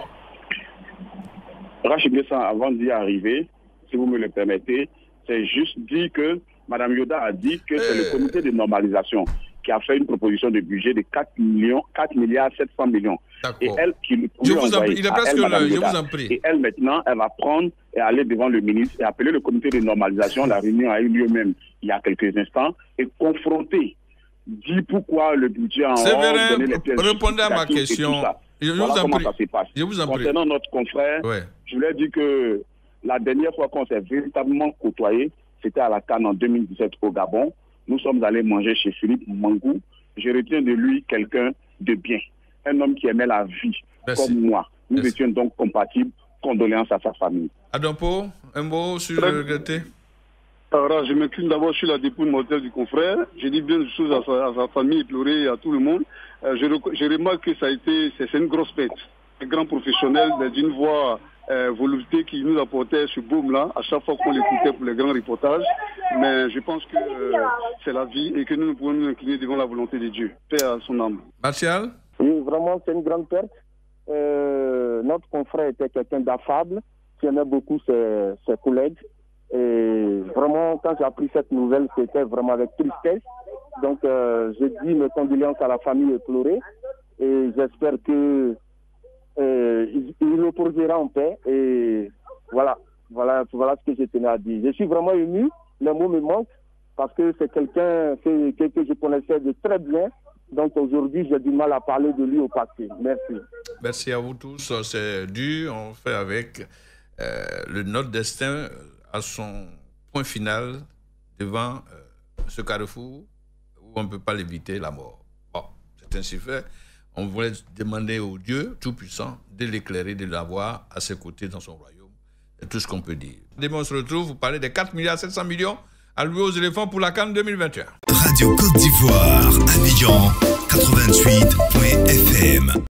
Rachid Bessan, avant d'y arriver, si vous me le permettez, c'est juste dire que Mme Yoda a dit que c'est le comité de normalisation qui a fait une proposition de budget de 4 milliards 700 millions. Et elle, je vous en prie, il est presque l'heure, je vous en prie. Et elle, maintenant, elle va prendre et aller devant le ministre et appeler le comité de normalisation. La réunion a eu lieu même il y a quelques instants et confronter, dire pourquoi le budget en Séverin, répondez à ma question. Je vous en prie. Ça se passe. Je vous en prie. Concernant notre confrère, je voulais dire que la dernière fois qu'on s'est véritablement côtoyé, c'était à la CAN en 2017 au Gabon. Nous sommes allés manger chez Philippe Mangou. Je retiens de lui quelqu'un de bien, un homme qui aimait la vie, comme moi. Nous étions donc compatibles. Condoléances à sa famille. Adampo, un mot sur le regretté. Alors, je m'incline d'abord sur la dépouille mortelle du confrère. Je dis bien des choses à sa famille, pleurer et à tout le monde. Je remarque que c'est une grosse perte. Un grand professionnel d'une voix volupté qui nous apportait ce baume-là à chaque fois qu'on l'écoutait pour les grands reportages. Mais je pense que c'est la vie et que nous pouvons nous incliner devant la volonté de Dieu. Paix à son âme. Martial? Oui, vraiment, c'est une grande perte. Notre confrère était quelqu'un d'affable, qui aimait beaucoup ses collègues. Et vraiment, quand j'ai appris cette nouvelle, c'était vraiment avec tristesse. Donc, je dis mes condoléances à la famille éplorée. Et j'espère que il reposera en paix. Et voilà ce que je tenais à dire. Je suis vraiment ému. Les mots me manquent parce que c'est quelqu'un que je connaissais de très bien. Donc aujourd'hui, j'ai du mal à parler de lui au passé. Merci. Merci à vous tous. C'est dur. On fait avec notre destin à son point final devant ce carrefour où on ne peut pas l'éviter, la mort. Bon, c'est ainsi fait. On voulait demander au Dieu Tout-Puissant de l'éclairer, de l'avoir à ses côtés dans son royaume. C'est tout ce qu'on peut dire. Demain, on se retrouve, vous parlez des 4 milliards 700 millions alloués aux éléphants pour la CAN 2021. Radio Côte d'Ivoire, Abidjan, 88.fm.